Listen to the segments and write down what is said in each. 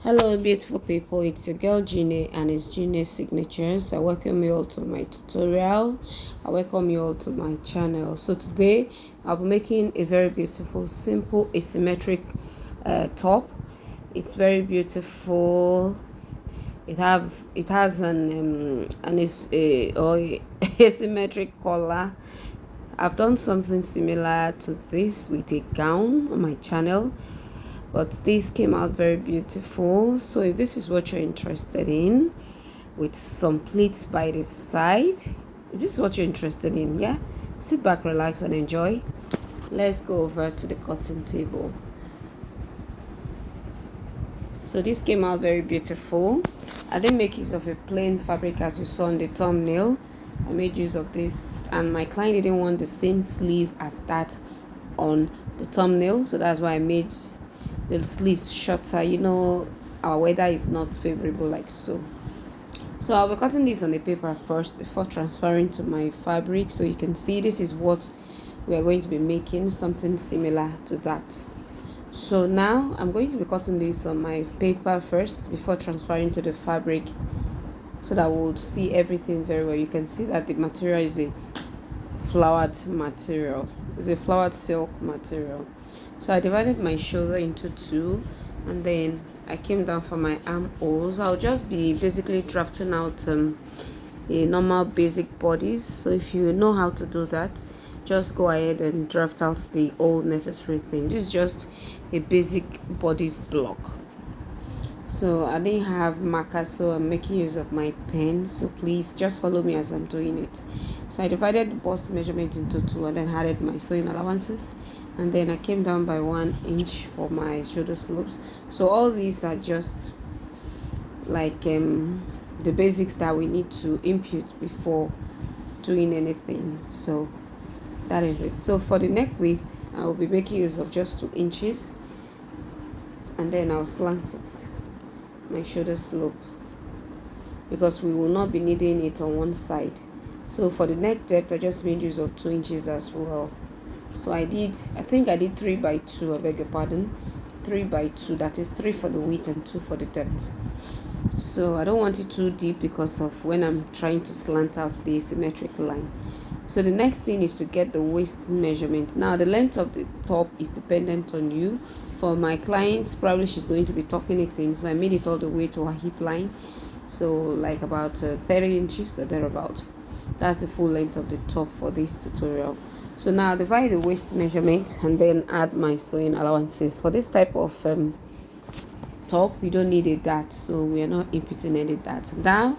Hello beautiful people, it's your girl Gine and it's Gine's Signatures. I welcome you all to my tutorial. I welcome you all to my channel. So today I'll be making a very beautiful simple asymmetric top. It's very beautiful. It has an asymmetric collar. I've done something similar to this with a gown on my channel, but this came out very beautiful. So if this is what you're interested in, with some pleats by the side, if this is what you're interested in, yeah, sit back, relax and enjoy. Let's go over to the cutting table. So this came out very beautiful. I didn't make use of a plain fabric as you saw on the thumbnail. I made use of this, and my client didn't want the same sleeve as that on the thumbnail, so that's why I made the sleeves shorter. You know, our weather is not favorable like so. So I'll be cutting this on the paper first before transferring to my fabric. So you can see this is what we are going to be making, something similar to that. So now I'm going to be cutting this on my paper first before transferring to the fabric, so that we'll see everything very well. You can see that the material is a flowered material. It's a flowered silk material. So I divided my shoulder into two, and then I came down for my armholes. I'll just be basically drafting out a normal basic bodice. So if you know how to do that, just go ahead and draft out the all necessary thing. This is just a basic bodice block. So I didn't have marker, so I'm making use of my pen. So please just follow me as I'm doing it. So I divided the bust measurement into two, and then added my sewing allowances, and then I came down by 1 inch for my shoulder slopes. So all these are just like the basics that we need to impute before doing anything. So that is it. So for the neck width, I will be making use of just 2 inches, and then I'll slant it, my shoulder slope, because we will not be needing it on one side. So for the neck depth, I just made use of 2 inches as well. So I think I did 3 by 2, I beg your pardon, 3 by 2, that is 3 for the width and 2 for the depth. So I don't want it too deep because of when I'm trying to slant out the asymmetric line. So the next thing is to get the waist measurement. Now the length of the top is dependent on you. For my clients, probably she's going to be tucking it in, so I made it all the way to her hip line, so like about 30 inches or thereabout. That's the full length of the top for this tutorial. So now divide the waist measurement and then add my sewing allowances. For this type of top, we don't need a dart, so we are not inputting any dart. Now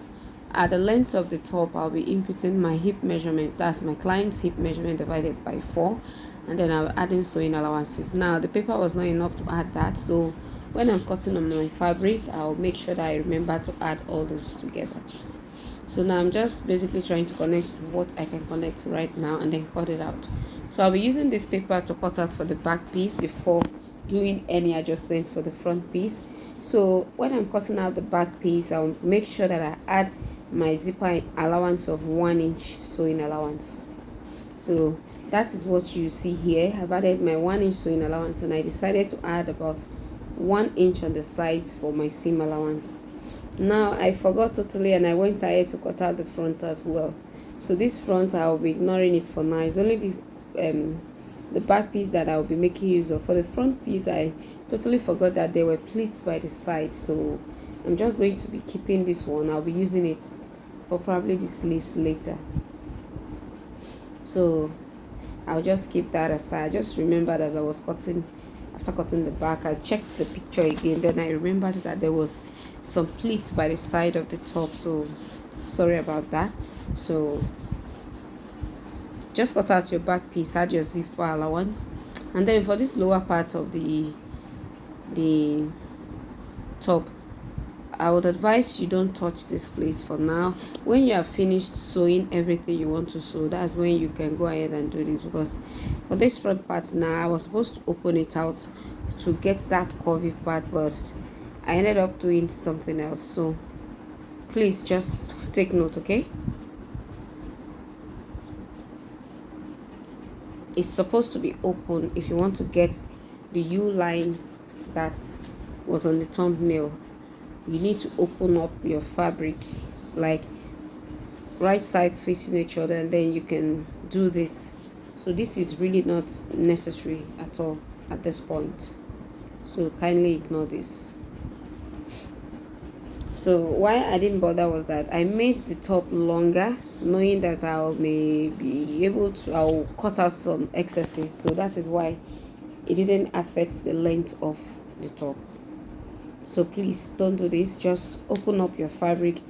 at the length of the top, I'll be inputting my hip measurement. That's my client's hip measurement divided by 4, and then I'll add in sewing allowances. Now the paper was not enough to add that, so when I'm cutting on my fabric, I'll make sure that I remember to add all those together. So now I'm just basically trying to connect what I can connect right now and then cut it out. So I'll be using this paper to cut out for the back piece before doing any adjustments for the front piece. So when I'm cutting out the back piece, I'll make sure that I add my zipper allowance of 1 inch sewing allowance. So that is what you see here. I've added my 1 inch sewing allowance, and I decided to add about 1 inch on the sides for my seam allowance. Now I forgot totally, and I went ahead to cut out the front as well. So this front, I'll be ignoring it for now. It's only the back piece that I'll be making use of. For the front piece, I totally forgot that there were pleats by the side, so I'm just going to be keeping this one. I'll be using it for probably the sleeves later. So I'll just keep that aside. I just remembered as I was cutting, after cutting the back, I checked the picture again, then I remembered that there was some pleats by the side of the top, so sorry about that. So just cut out your back piece, add your zipper allowance, and then for this lower part of the top, I would advise you don't touch this place for now. When you have finished sewing everything you want to sew, that's when you can go ahead and do this, because for this front part now, I was supposed to open it out to get that curvy part, but I ended up doing something else. So please just take note, okay? It's supposed to be open if you want to get the U line that was on the thumbnail. you need to open up your fabric, like right sides facing each other, and then you can do this. So this is really not necessary at all at this point, so kindly ignore this. So why I didn't bother was that I made the top longer, knowing that I may be able to, I'll cut out some excesses. So that is why it didn't affect the length of the top. So please don't do this. Just open up your fabric,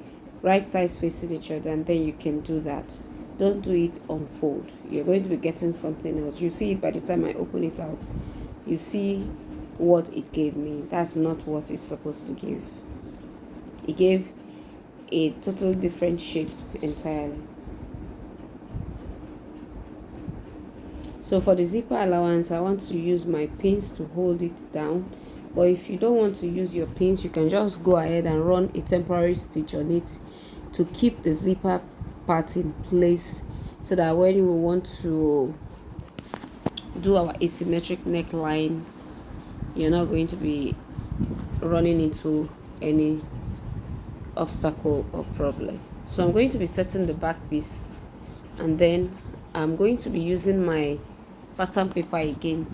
right sides facing each other, and then you can do that. Don't do it on fold. You're going to be getting something else. You see it by the time I open it out. You see what it gave me. That's not what it's supposed to give. It gave a totally different shape entirely. So for the zipper allowance, I want to use my pins to hold it down. But if you don't want to use your pins, you can just go ahead and run a temporary stitch on it to keep the zipper part in place, so that when we want to do our asymmetric neckline, you're not going to be running into any obstacle or problem. So I'm going to be setting the back piece, and then I'm going to be using my pattern paper again,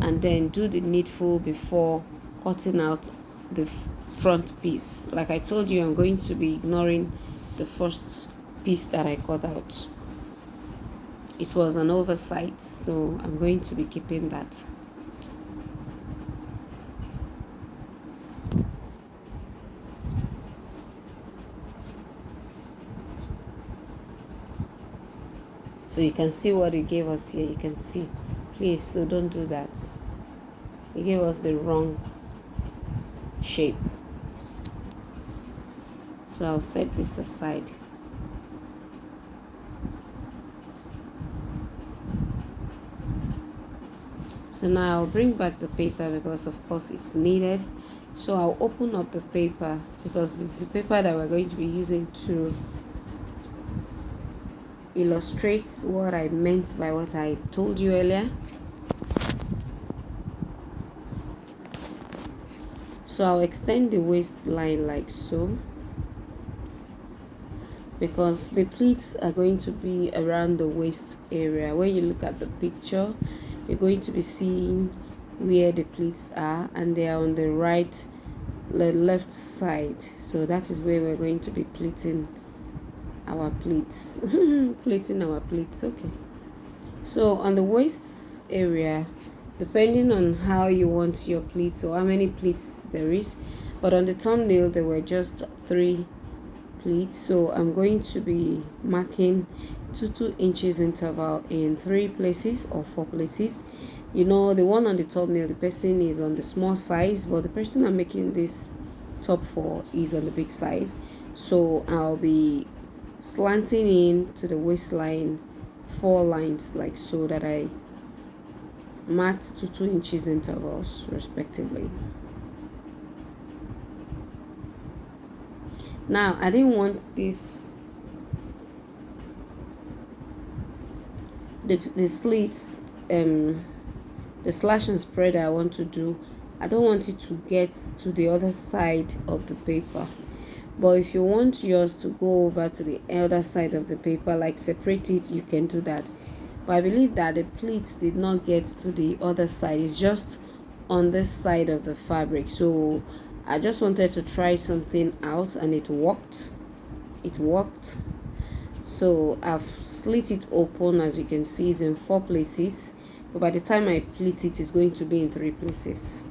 and then do the needful before cutting out the front piece. Like I told you, I'm going to be ignoring the first piece that I cut out. It was an oversight, so I'm going to be keeping that. So you can see what it gave us here. You can see, please, so don't do that. It gave us the wrong shape. So I'll set this aside. So now I'll bring back the paper, because of course it's needed. So I'll open up the paper, because it's the paper that we're going to be using to illustrate what I meant by what I told you earlier. So I'll extend the waistline like so, because the pleats are going to be around the waist area. When you look at the picture, you're going to be seeing where the pleats are, and they are on the left side. So that is where we're going to be pleating our pleats. Pleating our pleats. Okay, so on the waist area, depending on how you want your pleats or how many pleats there is, but on the thumbnail there were just 3 pleats, so I'm going to be marking 2 inches interval in 3 places or 4 places. You know, the one on the thumbnail, the person is on the small size, but the person I'm making this top for is on the big size. So I'll be slanting in to the waistline 4 lines like so, that I marked 2 inches intervals respectively. Now I didn't want this the slits, the slash and spread I want to do, I don't want it to get to the other side of the paper. But if you want yours to go over to the other side of the paper, like separate it, you can do that. But I believe that the pleats did not get to the other side. It's just on this side of the fabric. So I just wanted to try something out, and it worked. It worked. So I've slit it open, as you can see, it's in 4 places. But by the time I pleat it, it's going to be in 3 places.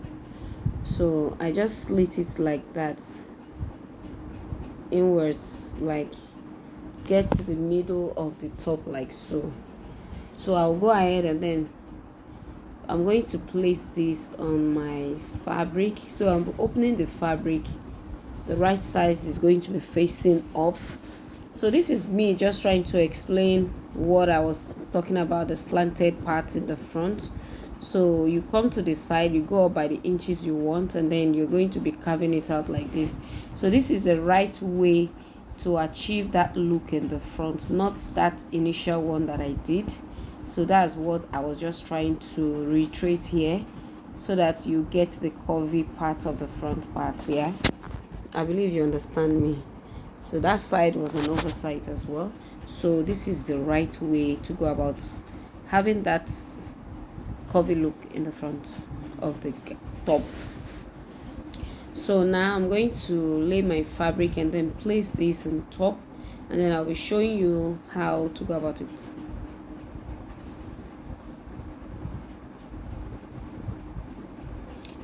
So I just slit it like that, inwards, like get to the middle of the top like so. So I'll go ahead, and then I'm going to place this on my fabric. So I'm opening the fabric, the right side is going to be facing up. So this is me just trying to explain what I was talking about, the slanted part in the front. So you come to the side, you go up by the inches you want, and then you're going to be carving it out like this. So this is the right way to achieve that look in the front, not that initial one that I did. So that's what I was just trying to reiterate here, so that you get the curvy part of the front part here. I believe you understand me. So that side was an oversight as well. So this is the right way to go about having that curvy look in the front of the top. So now I'm going to lay my fabric and then place this on top, and then I'll be showing you how to go about it.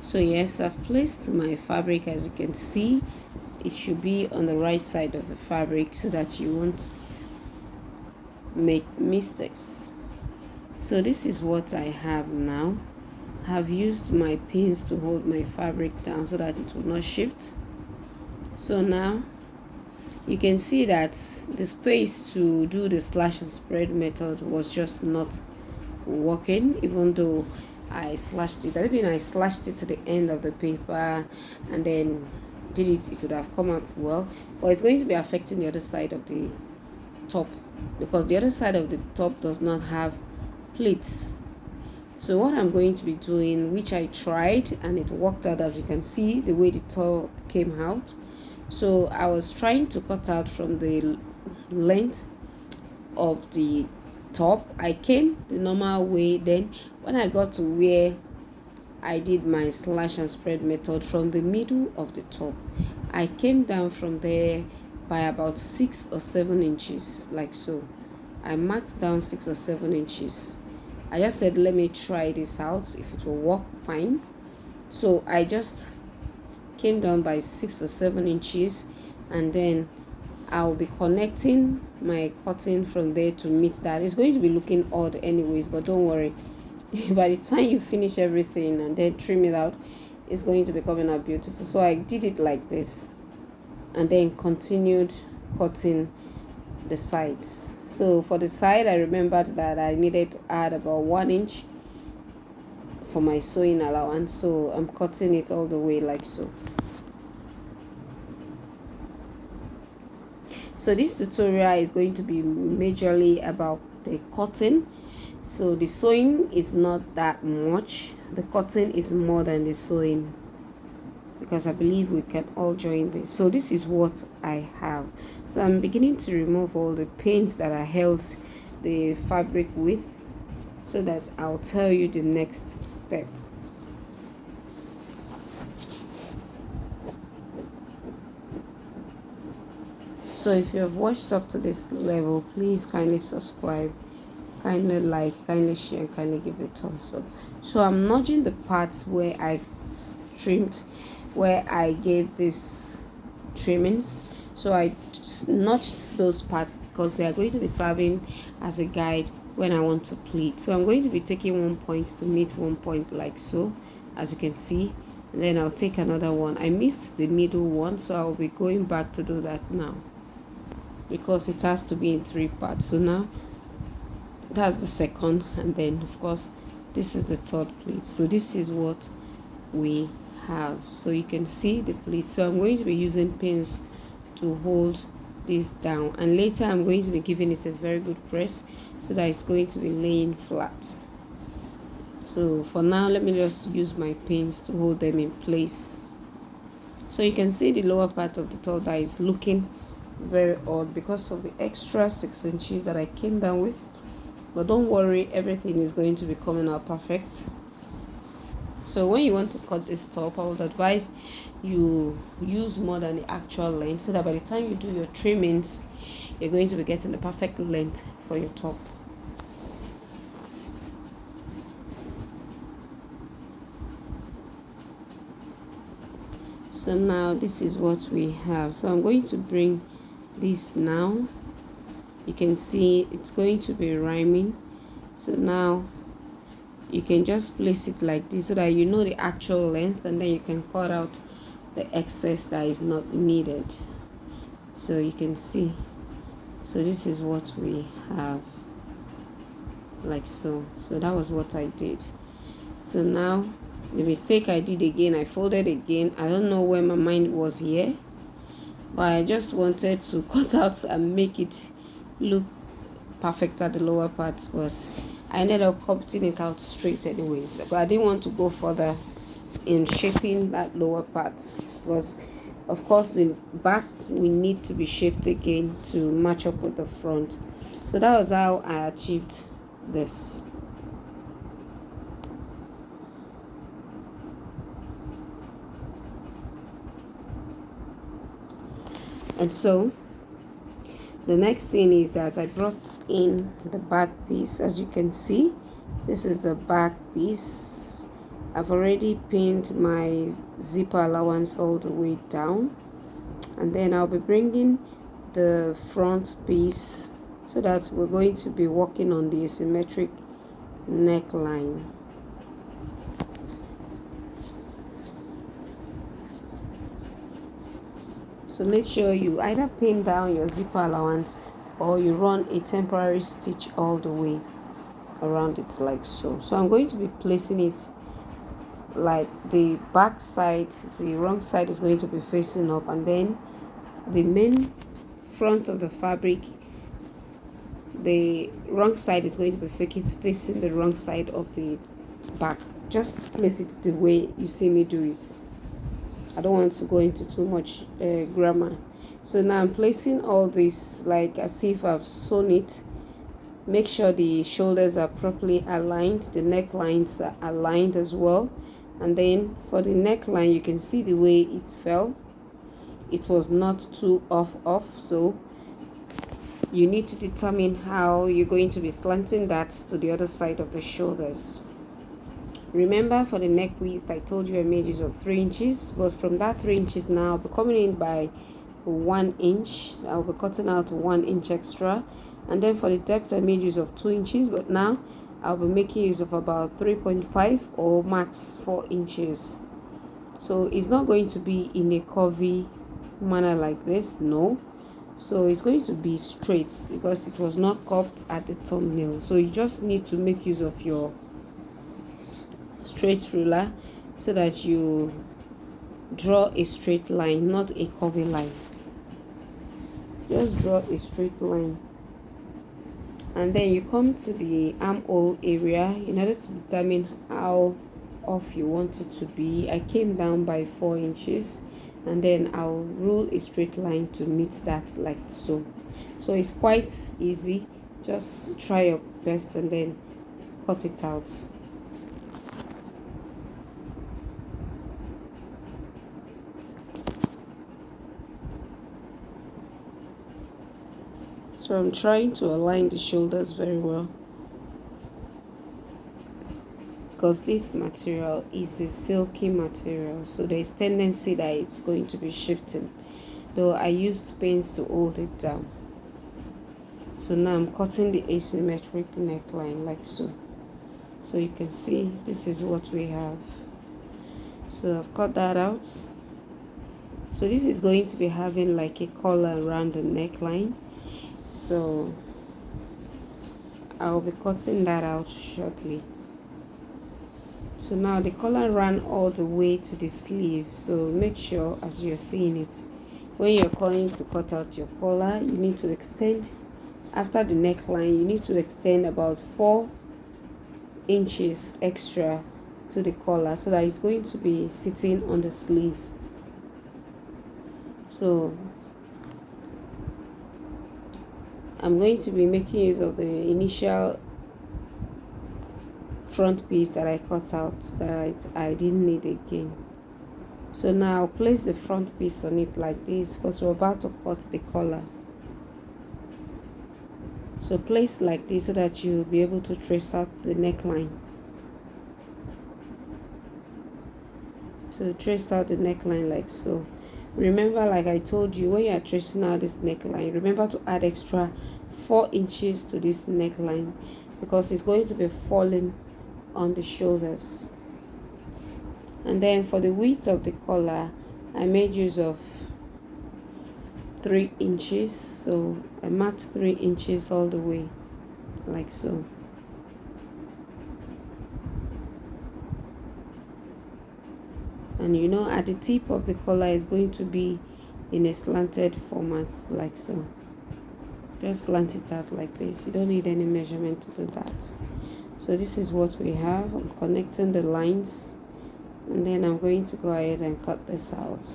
So yes, I've placed my fabric. As you can see, it should be on the right side of the fabric so that you won't make mistakes. So this is what I have now. I've used my pins to hold my fabric down so that it will not shift. So now you can see that the space to do the slash and spread method was just not working, even though I slashed it. I mean, I slashed it to the end of the paper and then did it, it would have come out well, but it's going to be affecting the other side of the top because the other side of the top does not have pleats. So what I'm going to be doing, which I tried and it worked out, as you can see the way the top came out. So I was trying to cut out from the length of the top. I came the normal way, then when I got to where I did my slash and spread method from the middle of the top, I came down from there by about 6 or 7 inches, like so. I marked down 6 or 7 inches. I just said, let me try this out, if it will work fine. So I just came down by 6 or 7 inches, and then I'll be connecting my cotton from there to meet that. It's going to be looking odd anyways, but don't worry. By the time you finish everything and then trim it out, it's going to be coming out beautiful. So I did it like this and then continued cutting the sides. So for the side, I remembered that I needed to add about 1 inch for my sewing allowance, so I'm cutting it all the way like so. So this tutorial is going to be majorly about the cutting. So the sewing is not that much, the cutting is more than the sewing, because I believe we can all join this. So this is what I have. So I'm beginning to remove all the pins that I held the fabric with, so that I'll tell you the next step. So if you have watched up to this level, please kindly subscribe, kindly like, kindly share, and kindly give it a thumbs up. So I'm nudging the parts where I trimmed, where I gave these trimmings. So I notched those parts because they are going to be serving as a guide when I want to pleat. So I'm going to be taking 1 point to meet 1 point like so, as you can see, and then I'll take another one. I missed the middle one, so I'll be going back to do that now because it has to be in 3 parts. So now that's the second, and then of course this is the third pleat. So this is what we have. So you can see the pleat. So I'm going to be using pins to hold this down, and later I'm going to be giving it a very good press so that it's going to be laying flat. So for now, let me just use my pins to hold them in place. So you can see the lower part of the top that is looking very odd because of the extra 6 inches that I came down with, but don't worry, everything is going to be coming out perfect. So when you want to cut this top, I would advise you use more than the actual length, so that by the time you do your trimmings, you're going to be getting the perfect length for your top. So now this is what we have. So I'm going to bring this now. You can see it's going to be rhyming. So now you can just place it like this so that you know the actual length, and then you can cut out the excess that is not needed. So you can see. So this is what we have, like so. So that was what I did. So now the mistake I did again, I folded again. I don't know where my mind was here, but I just wanted to cut out and make it look perfect at the lower part, but I ended up cutting it out straight anyways. But I didn't want to go further in shaping that lower part because Of course, the back we need to be shaped again to match up with the front. So that was how I achieved this. And so the next thing is that I brought in the back piece. As you can see, this is the back piece. I've already pinned my zipper allowance all the way down, and then I'll be bringing the front piece so that we're going to be working on the asymmetric neckline. So make sure you either pin down your zipper allowance or you run a temporary stitch all the way around it like so. So I'm going to be placing it like the back side, the wrong side is going to be facing up, and then the main front of the fabric, the wrong side is going to be facing the wrong side of the back. Just place it the way you see me do it. I don't want to go into too much grammar. So now I'm placing all this like as if I've sewn it. Make sure the shoulders are properly aligned, the necklines are aligned as well. And then for the neckline, you can see the way it fell. It was not too off, so you need to determine how you're going to be slanting that to the other side of the shoulders. Remember, for the neck width, I told you I made use of 3 inches, but from that 3 inches now, I'll be coming in by 1 inch. I'll be cutting out 1 inch extra. And then for the depth, I made use of 2 inches, but now I'll be making use of about 3.5 or max 4 inches. So it's not going to be in a curvy manner like this, no. So it's going to be straight because it was not curved at the thumbnail. So you just need to make use of your straight ruler so that you draw a straight line, not a curvy line. Just draw a straight line, and then you come to the armhole area in order to determine how off you want it to be. I came down by 4 inches, and then I'll rule a straight line to meet that like so. So it's quite easy. Just try your best and then cut it out. So I'm trying to align the shoulders very well, because this material is a silky material, so there's tendency that it's going to be shifting, though I used pins to hold it down. So now I'm cutting the asymmetric neckline like so. So you can see this is what we have. So I've cut that out. So this is going to be having like a collar around the neckline. So I'll be cutting that out shortly. So now the collar ran all the way to the sleeve, so make sure as you're seeing it, when you're going to cut out your collar, you need to extend after the neckline. You need to extend about 4 inches extra to the collar so that it's going to be sitting on the sleeve. So I'm going to be making use of the initial front piece that I cut out that I didn't need again. So now I'll place the front piece on it like this because we're about to cut the collar. So place like this so that you'll be able to trace out the neckline. So trace out the neckline like so. Remember, like I told you, when you are tracing out this neckline, remember to add extra 4 inches to this neckline because it's going to be falling on the shoulders. And then for the width of the collar, I made use of 3 inches. So I marked 3 inches all the way like so. And you know, at the tip of the collar is going to be in a slanted format like so. Just slant it out like this. You don't need any measurement to do that. So this is what we have. I'm connecting the lines, and then I'm going to go ahead and cut this out.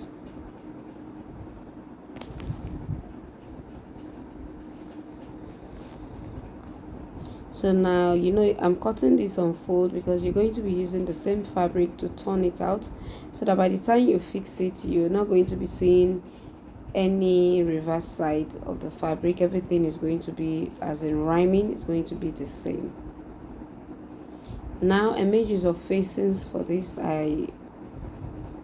So now I'm cutting this on fold because you're going to be using the same fabric to turn it out, so that by the time you fix it, you're not going to be seeing any reverse side of the fabric. Everything is going to be, as in rhyming, it's going to be the same. Now I made use of facings for this. I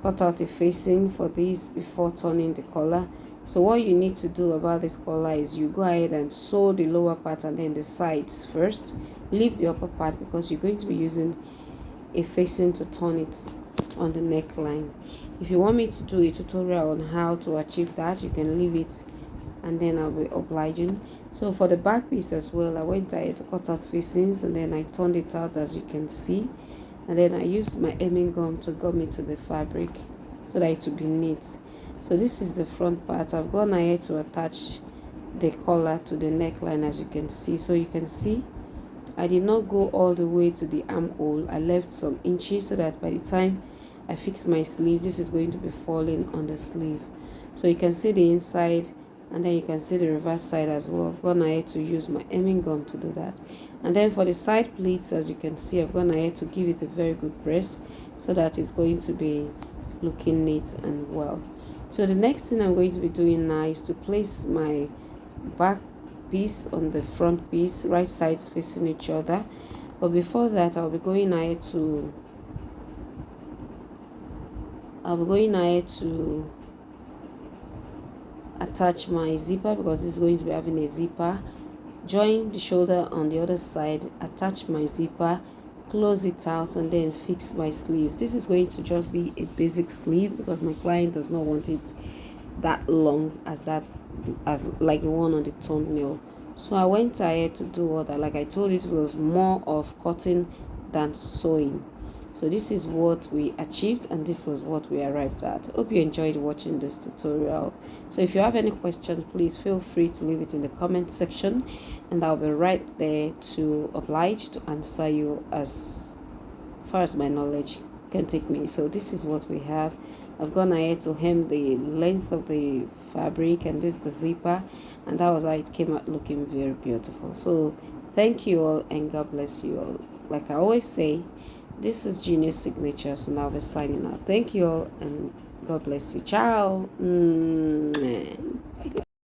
cut out a facing for this before turning the collar. So what you need to do about this collar is you go ahead and sew the lower part and then the sides first. Leave the upper part because you're going to be using a facing to turn it on the neckline. If you want me to do a tutorial on how to achieve that, you can leave it and then I'll be obliging. So for the back piece as well, I went ahead to cut out facings and then I turned it out, as you can see, and then I used my hemming gum to gum it to the fabric so that it will be neat. So this is the front part. I've gone ahead to attach the collar to the neckline, as you can see. So you can see I did not go all the way to the armhole. I left some inches so that by the time I fix my sleeve, this is going to be falling on the sleeve. So you can see the inside and then you can see the reverse side as well. I've gone ahead to use my hemming gum to do that. And then for the side pleats, as you can see, I've gone ahead to give it a very good press so that it's going to be looking neat and well. So the next thing I'm going to be doing now is to place my back piece on the front piece, right sides facing each other. But before that, I'll be going ahead to attach my zipper, because this is going to be having a zipper. Join the shoulder on the other side, attach my zipper, close it out, and then fix my sleeves. This is going to just be a basic sleeve because my client does not want it that long as like the one on the thumbnail. So I went ahead to do all that. Like I told you, it was more of cutting than sewing. So this is what we achieved and this was what we arrived at. Hope you enjoyed watching this tutorial. So if you have any questions, please feel free to leave it in the comment section and I'll be right there to oblige to answer you as far as my knowledge can take me. So this is what we have. I've gone ahead to hem the length of the fabric and this is the zipper, and that was how it came out looking very beautiful. So thank you all and God bless you all. Like I always say, this is Genius Signatures and I'll be signing out. Thank you all and God bless you. Ciao.